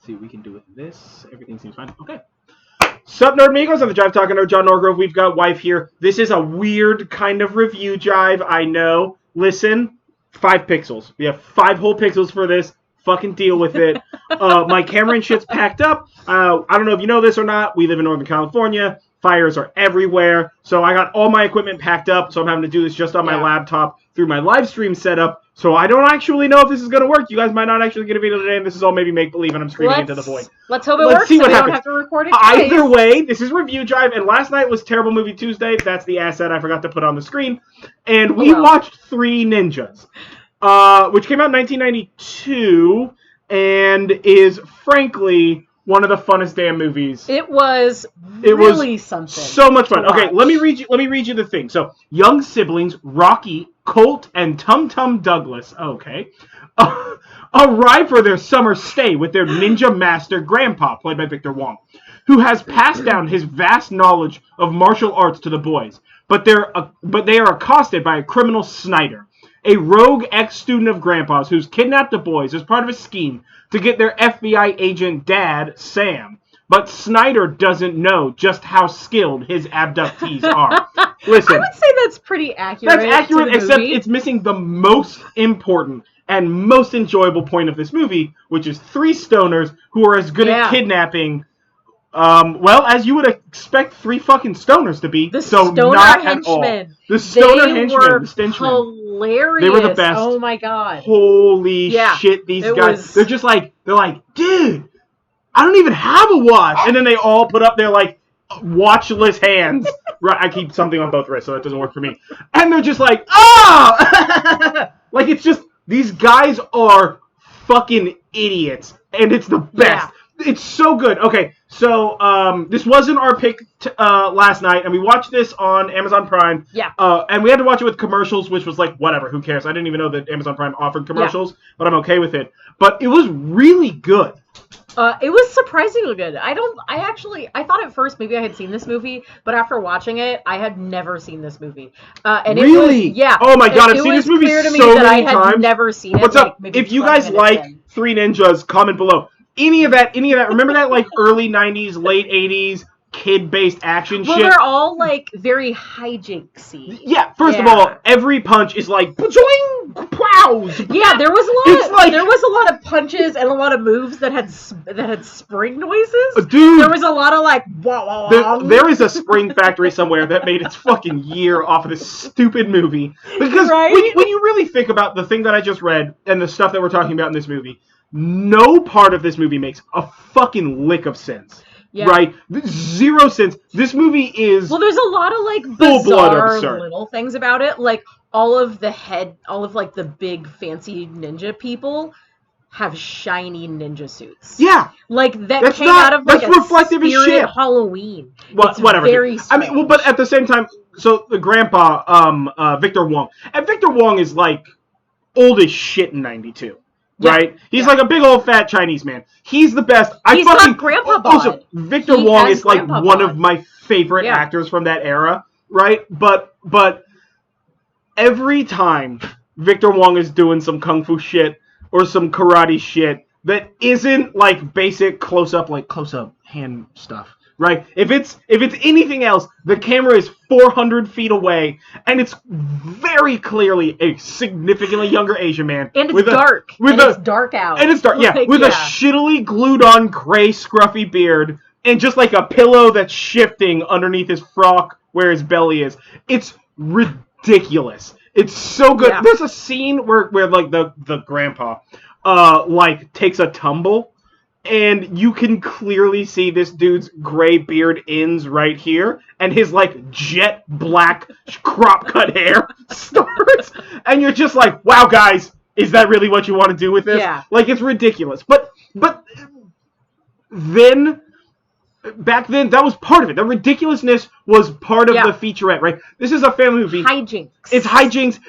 Let's see what we can do with this. Everything seems fine. Okay. Sup, Nerdmigos? I'm the Jive Talking Nerd, John Norgrove. We've got Wife here. This is a weird kind of review, Jive. I know. Listen, 5 pixels. We have 5 whole pixels for this. Fucking deal with it. My camera and shit's packed up. I don't know if you know this or not. We live in Northern California. Fires are everywhere. So I got all my equipment packed up. So I'm having to do this just on my laptop through my live stream setup. So I don't actually know if this is going to work. You guys might not actually get a video today, and this is all maybe make-believe, and I'm screaming into the void. Let's hope it works see so what we happens. don't have to record it twice. Either way, this is Review Jive, and last night was Terrible Movie Tuesday. That's the asset I forgot to put on the screen. And we watched Three Ninjas, which came out in 1992, and is, frankly, one of the funnest damn movies. It was really something. So much fun. Okay, let me read you the thing. So, young siblings Rocky, Colt, and Tum Tum Douglas, arrive for their summer stay with their ninja master grandpa, played by Victor Wong, who has passed down his vast knowledge of martial arts to the boys. But they are accosted by a criminal Snyder, a rogue ex-student of Grandpa's who's kidnapped the boys as part of a scheme to get their FBI agent dad, Sam. But Snyder doesn't know just how skilled his abductees are. Listen, I would say that's pretty accurate. That's accurate, except it's missing the most important and most enjoyable point of this movie, which is 3 stoners who are as good at kidnapping, as you would expect 3 fucking stoners to be. The so stoner not henchmen. At all. The stoner henchmen. The stenchmen. Hilarious. They were the best. Oh my god. Holy shit, these guys. They're just like, dude, I don't even have a watch. And then they all put up their, watchless hands. Right, I keep something on both wrists, so that doesn't work for me. And they're just like, oh! It's just, these guys are fucking idiots. And it's the best. Yeah. It's so good. Okay, so this wasn't our pick last night, and we watched this on Amazon Prime. Yeah. And we had to watch it with commercials, which was whatever, who cares? I didn't even know that Amazon Prime offered commercials, but I'm okay with it. But it was really good. It was surprisingly good. I thought at first maybe I had seen this movie, but after watching it, I had never seen this movie. And really? It was, oh my god, I've seen this movie so many times. It was clear to me that I had never seen it. What's up? If you guys like Three Ninjas, comment below. Any of that, remember that early 90s, late 80s kid-based action shit? Well, they're all very hijinksy. Yeah, first of all, every punch is boing, plows. Yeah, there was a lot of punches and a lot of moves that had spring noises. Dude, there was a lot of wah, wah, wah. There is a spring factory somewhere that made its fucking year off of this stupid movie. Because when you really think about the thing that I just read and the stuff that we're talking about in this movie, no part of this movie makes a fucking lick of sense. Yeah. Right? 0 sense. This movie is Well, there's a lot of bizarre little things about it. All of the big fancy ninja people have shiny ninja suits. Yeah. That's came out of that's reflective as shit. Halloween. Well, it's whatever. Very strange. But at the same time, so the grandpa, Victor Wong. And Victor Wong is old as shit in 92. Yeah, right? He's a big old fat Chinese man. He's the best. He's got grandpa bod. Also, Victor Wong is one of my favorite actors from that era, right? But every time Victor Wong is doing some kung fu shit or some karate shit that isn't basic close-up hand stuff. Right? If it's anything else, the camera is 400 feet away, and it's very clearly a significantly younger Asian man. And it's dark. It's dark out. And it's dark, with a shittily glued-on gray scruffy beard, and just a pillow that's shifting underneath his frock where his belly is. It's ridiculous. It's so good. Yeah. There's a scene where the grandpa takes a tumble. And you can clearly see this dude's gray beard ends right here, and his jet black crop cut hair starts, and you're just wow, guys, is that really what you want to do with this? Yeah. It's ridiculous. But then, back then, that was part of it. The ridiculousness was part of the featurette, right? This is a family movie. Hijinks. It's hijinks.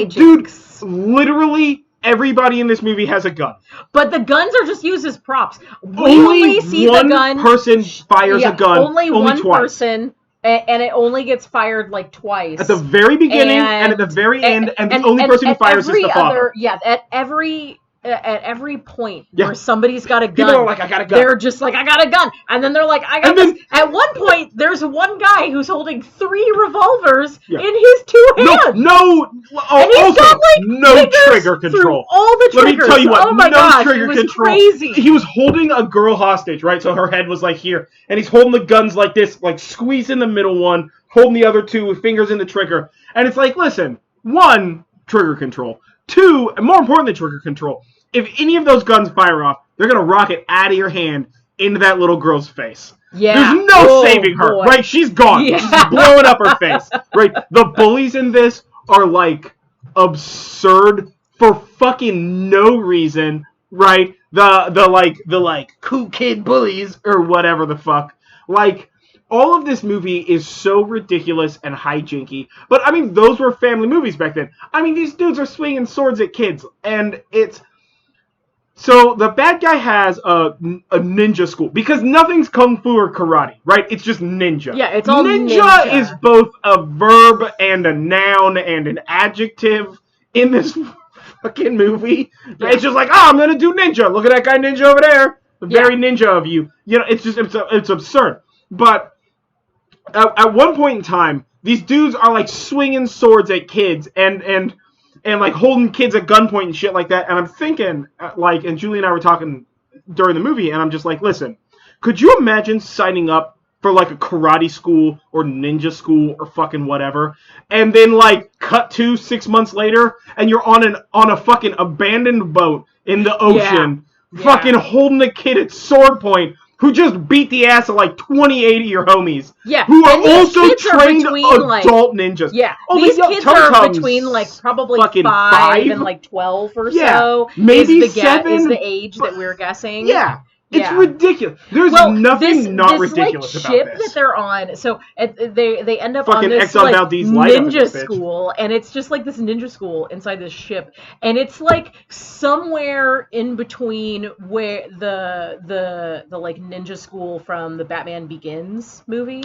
Dude, literally everybody in this movie has a gun. But the guns are just used as props. We only see the gun. One person fires a gun. Only one twice. person, and it only gets fired twice. At the very beginning and at the very end, and the only person who fires is the father. At every at every point where somebody's got a gun, people are like, I got a gun. They're just like, I got a gun, and then they're like, I got this. At one point, there's one guy who's holding 3 revolvers in his 2 hands. No, and he's got like no trigger control. All the triggers. Let me tell you what. Oh my gosh, trigger it was control. Crazy. He was holding a girl hostage, right? So her head was like here, and he's holding the guns like this, like squeezing the middle one, holding the other 2 with fingers in the trigger, and it's like, listen, 1, trigger control. 2, and more important than trigger control, if any of those guns fire off, they're going to rocket out of your hand into that little girl's face. Yeah. There's no saving her, right? She's gone. Yeah. She's blowing up her face, right? The bullies in this are, like, absurd for fucking no reason, right? The cool kid bullies or whatever the fuck. Like, all of this movie is so ridiculous and hijinky. But, I mean, those were family movies back then. I mean, these dudes are swinging swords at kids. And it's... So, the bad guy has a ninja school. Because nothing's kung fu or karate, right? It's just ninja. Yeah, it's all ninja is both a verb and a noun and an adjective in this fucking movie. Yeah. It's just like, I'm going to do ninja. Look at that guy ninja over there. The very ninja of you. You know, it's absurd. But... At one point in time, these dudes are like swinging swords at kids and like holding kids at gunpoint and shit like that. And I'm thinking, like, and Julie and I were talking during the movie, and I'm just like, listen, could you imagine signing up for like a karate school or ninja school or fucking whatever, and then like cut to 6 months later, and you're on a fucking abandoned boat in the ocean, fucking holding a kid at sword point. Who just beat the ass of like 28 of your homies. Yeah. Who are also trained adult ninjas. Yeah. These kids are between like probably 5 and like 12 or so. Maybe 7. Is the age that we're guessing. Yeah. It's ridiculous. There's nothing not ridiculous about this. That they're on, so they end up fucking on this like ninja school, and it's just like this ninja school inside this ship, and it's like somewhere in between where the like ninja school from the Batman Begins movie,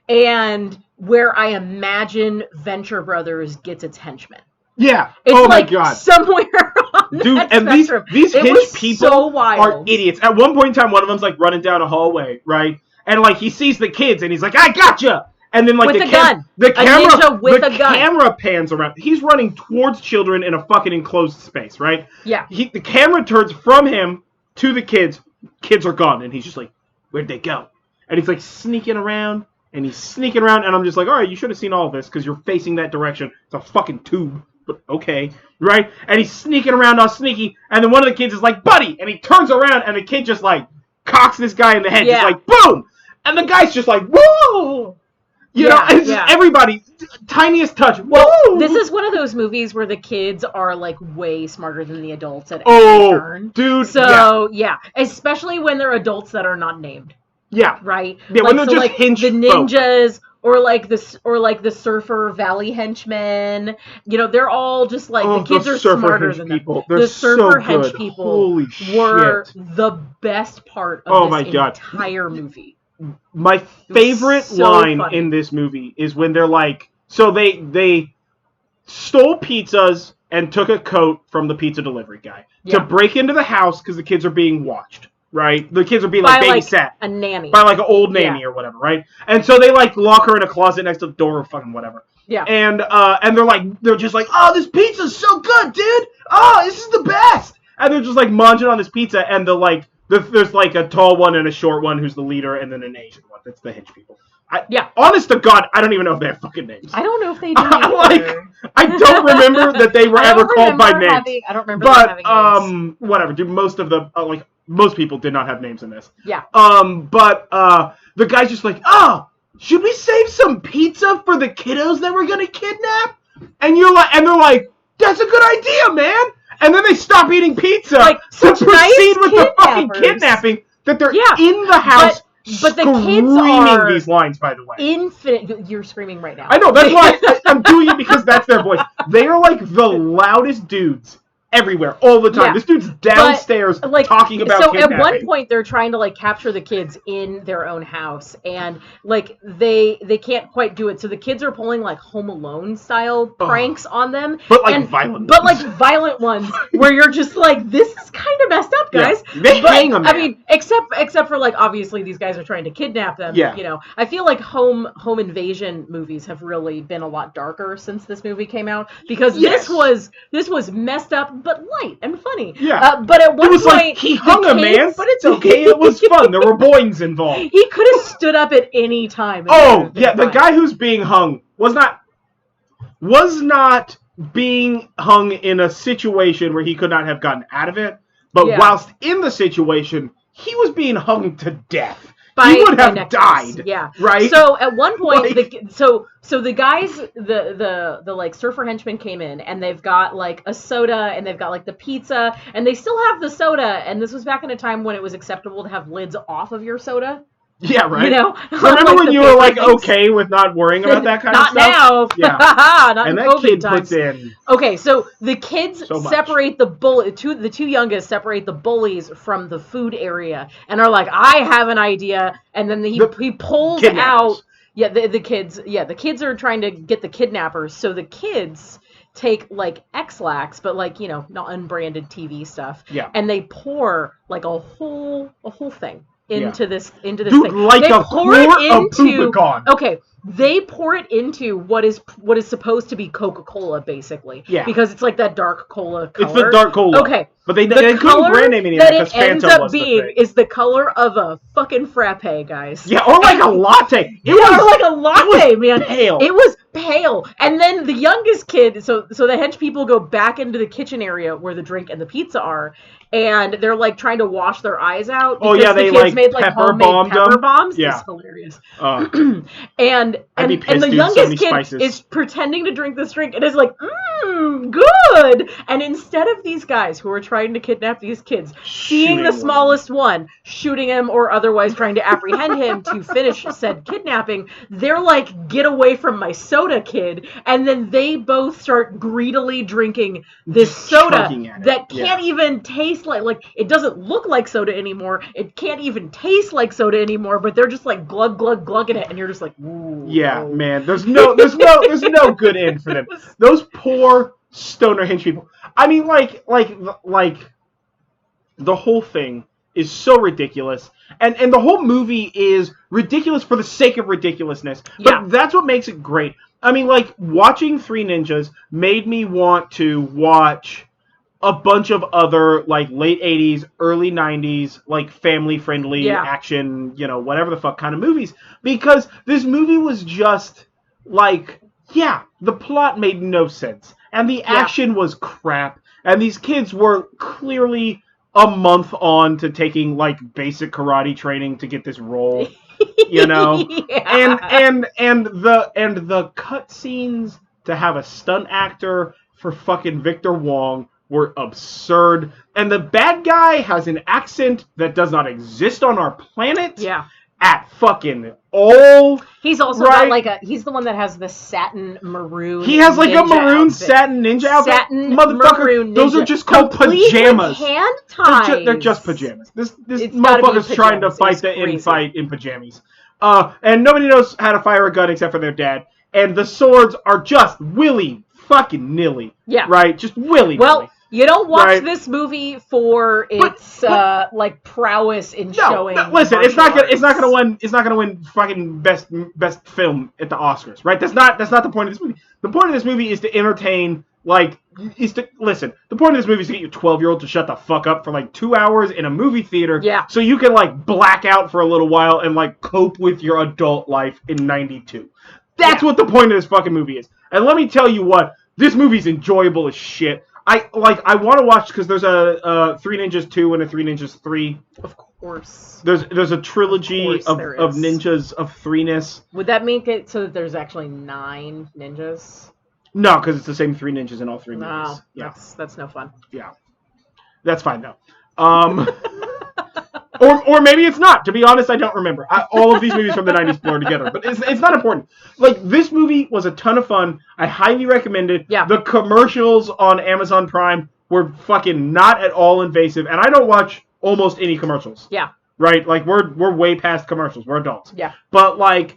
and where I imagine Venture Brothers gets its henchmen. Yeah. It's my god. Somewhere on dude, that and spectrum. these hinge people so are idiots. At one point in time, one of them's like running down a hallway, right? And like he sees the kids, and he's like, "I gotcha!" And then like the camera pans around. He's running towards children in a fucking enclosed space, right? Yeah. The camera turns from him to the kids. Kids are gone, and he's just like, "Where'd they go?" And he's like sneaking around. And he's sneaking around, and I'm just like, all right, you should have seen all of this, because you're facing that direction. It's a fucking tube, but okay, right? And he's sneaking around all sneaky, and then one of the kids is like, buddy! And he turns around, and the kid just, like, cocks this guy in the head, just like, boom! And the guy's just like, whoa! You know, it's just everybody, tiniest touch, whoa! Well, this is one of those movies where the kids are, like, way smarter than the adults at every turn. Dude, so, especially when they're adults that are not named. Yeah. Right? Yeah, when they're just hinge the ninjas or like the Surfer Valley henchmen. You know, they're all just like the kids are smarter than people. The Surfer hench people were the best part of this entire movie. My favorite line in this movie is when they're like, so they stole pizzas and took a coat from the pizza delivery guy to break into the house because the kids are being watched. Right? The kids are being, like, babysat. Like a nanny. By, like, an old nanny or whatever, right? And so they, like, lock her in a closet next to the door or fucking whatever. Yeah. And they're just like, oh, this pizza's so good, dude! Oh, this is the best! And they're just, like, munching on this pizza, and there's, like, a tall one and a short one who's the leader, and then an Asian one. That's the hinge people. Honest to God, I don't even know if they have fucking names. I don't know if they do. I don't remember that they were ever called by names. I don't remember them having names. Whatever, dude, most people did not have names in this. Yeah. But the guy's just like, oh, should we save some pizza for the kiddos that we're gonna kidnap? And they're like, that's a good idea, man. And then they stop eating pizza to proceed with the fucking kidnapping that they're in the house. But the kids are these lines, by the way. Infinite. You're screaming right now. I know. That's why I'm doing it, because that's their voice. They are like the loudest dudes everywhere all the time. Yeah. This dude's downstairs talking about kidnapping. At one point they're trying to capture the kids in their own house, and they can't quite do it. So the kids are pulling Home Alone style pranks on them, but violent, violent ones where you're just this is kind of messed up, guys. Yeah. They hang them. I mean, except for obviously these guys are trying to kidnap them. Yeah. I feel like home invasion movies have really been a lot darker since this movie came out, because this was messed up but light and funny. Yeah. But at one point he hung a man, but it's okay. It was fun. There were boings involved. He could have stood up at any time. The guy who's being hung was not being hung in a situation where he could not have gotten out of it. But whilst in the situation, he was being hung to death. He would have died. Yeah. Right? So at one point, the guys, the surfer henchmen came in, and they've got a soda, and they've got the pizza, and they still have the soda, and this was back in a time when it was acceptable to have lids off of your soda. Yeah, right. Remember when you were okay with not worrying about that kind of stuff? Not now. Yeah. Not and in that COVID kid times. puts in. Okay, so the kids separate the two youngest separate the bullies from the food area, and are I have an idea, and then he pulls out. Yeah, the kids are trying to get the kidnappers, so the kids take X-Lax, but not unbranded TV stuff. Yeah. And they pour a whole thing into this thing. Dude, They a pour it into Poopagon. Okay. They pour it into what is supposed to be Coca-Cola, basically. Yeah. Because it's that dark cola color. It's the dark cola. Okay. But they couldn't brand name any of it because ends Fanta up was being the thing. is the color of a fucking frappe, guys. Yeah, or a latte. It was a latte, man. Pale. It was pale. And then the youngest kid, so the hench people go back into the kitchen area where the drink and the pizza are, and they're trying to wash their eyes out. Oh yeah, the they kids made homemade pepper bombs. Yeah. It's hilarious. And the youngest kid is pretending to drink this drink and is good. And instead of these guys who are trying to kidnap these kids, seeing the smallest one, shooting him or otherwise trying to apprehend him to finish said kidnapping, they're get away from my soda, kid. And then they both start greedily drinking this soda that can't even taste like it doesn't look like soda anymore. It can't even taste like soda anymore, but they're just glug glug glugging it, and you're just ooh. Yeah, man. There's no good end for them. Those poor stoner hinge people. I mean, the whole thing is so ridiculous, and the whole movie is ridiculous for the sake of ridiculousness. But that's what makes it great. I mean, watching Three Ninjas made me want to watch a bunch of other late 80s, early 90s family friendly action, whatever the fuck kind of movies, because this movie was just the plot made no sense. And the action was crap. And these kids were clearly a month on to taking basic karate training to get this role, And the cutscenes to have a stunt actor for fucking Victor Wong were absurd. And the bad guy has an accent that does not exist on our planet. Yeah. At fucking all. He's also got he's the one that has the satin maroon. He has a maroon outfit. Satin ninja outfit. Satin motherfucker. Maroon ninja. Those are just called pajamas. Hand ties. They're just pajamas. This motherfucker's trying to fight the infight in pajamas. And nobody knows how to fire a gun except for their dad. And the swords are just willy fucking nilly. Yeah. Right? Just willy nilly. You don't watch this movie for its prowess in showing. No, listen, it's not gonna win. It's not gonna win fucking best film at the Oscars, right? That's not the point of this movie. The point of this movie is to entertain. Listen. The point of this movie is to get your 12-year-old to shut the fuck up for 2 hours in a movie theater. Yeah. So you can black out for a little while and cope with your adult life in '92. That's what the point of this fucking movie is. And let me tell you what, this movie's enjoyable as shit. I want to watch because there's a Three Ninjas 2 and a Three Ninjas 3. Of course. There's a trilogy of ninjas of threeness. Would that make it so that there's actually 9 ninjas? No, because it's the same 3 ninjas in all 3 movies. No, yeah. That's no fun. Yeah. That's fine though. Or maybe it's not. To be honest, I don't remember. All of these movies from the 90s blur together. But it's not important. This movie was a ton of fun. I highly recommend it. Yeah. The commercials on Amazon Prime We're fucking not at all invasive, and I don't watch almost any commercials. Yeah. Right? Like, we're way past commercials. We're adults. Yeah. But, like,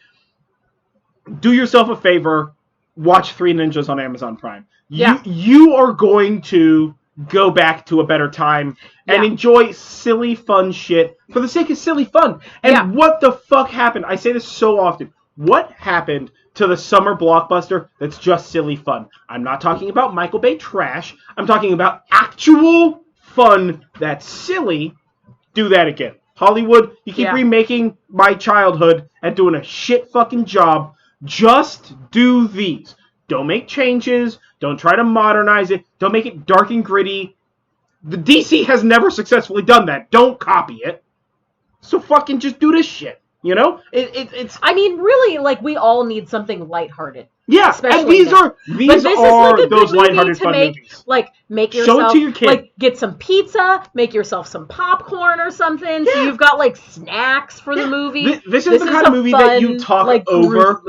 do yourself a favor. Watch Three Ninjas on Amazon Prime. You are going to go back to a better time and enjoy silly, fun shit for the sake of silly fun. And what the fuck happened? I say this so often. What happened to the summer blockbuster that's just silly fun? I'm not talking about Michael Bay trash. I'm talking about actual fun that's silly. Do that again. Hollywood, you keep remaking My Childhood and doing a shit fucking job. Just do these. Don't make changes. Don't try to modernize it. Don't make it dark and gritty. The DC has never successfully done that. Don't copy it. So fucking just do this shit. You know? It's. I mean, really, like, we all need something lighthearted. Yeah, and these are those lighthearted fun movies. Like, make yourself, show it to your kid. Like, get some pizza, make yourself some popcorn or something. Yeah. So you've got, like, snacks for the movie. This is the kind of movie that you talk over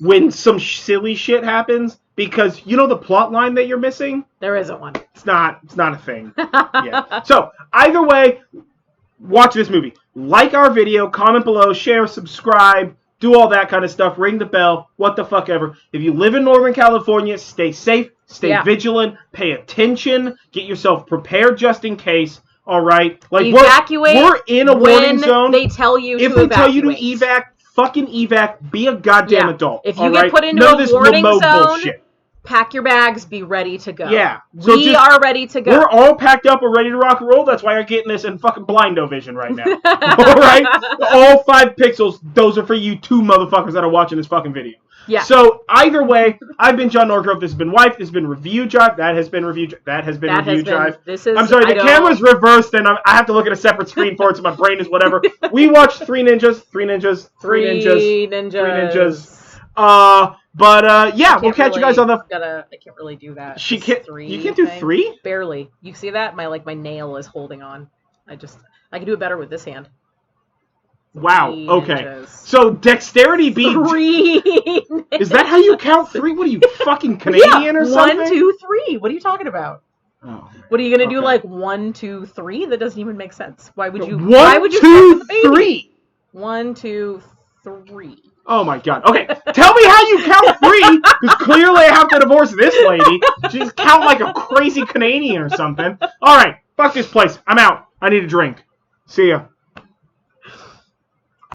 when some silly shit happens, because you know the plot line that you're missing? There isn't one. It's not a thing. Yeah. So, either way, watch this movie. Like our video, comment below, share, subscribe, do all that kind of stuff, ring the bell, what the fuck ever. If you live in Northern California, stay safe, stay vigilant, pay attention, get yourself prepared just in case, all right? Like, evacuate we're in a warning zone. They tell you if they tell you to evac, fucking evac, be a goddamn adult. If you get put into a warning zone, bullshit. Pack your bags, be ready to go. Yeah. So we are ready to go. We're all packed up, we're ready to rock and roll. That's why you're getting this in fucking blindo vision right now. Alright? All 5 pixels, those are for you 2 motherfuckers that are watching this fucking video. Yeah. So, either way, I've been John Norgrove, this has been Wife, this has been Review Jive, that has been Review Jive. I'm sorry, the camera's reversed and I have to look at a separate screen for it, so my brain is whatever. We watched Three Ninjas. But we'll catch you guys on the. I can't really do that. You can't do 3? Barely. You see that? My nail is holding on. I can do it better with this hand. Wow. Okay. So dexterity beat 3. Is that how you count 3? What are you, fucking Canadian or something? 1, 2, 3. What are you talking about? Oh. What are you gonna do? Like 1, 2, 3? That doesn't even make sense. Why would you? 1, 2, 3. 1, 2, 3. Oh my god. Okay, tell me how you count 3, because clearly I have to divorce this lady. She's count like a crazy Canadian or something. Alright, fuck this place. I'm out. I need a drink. See ya.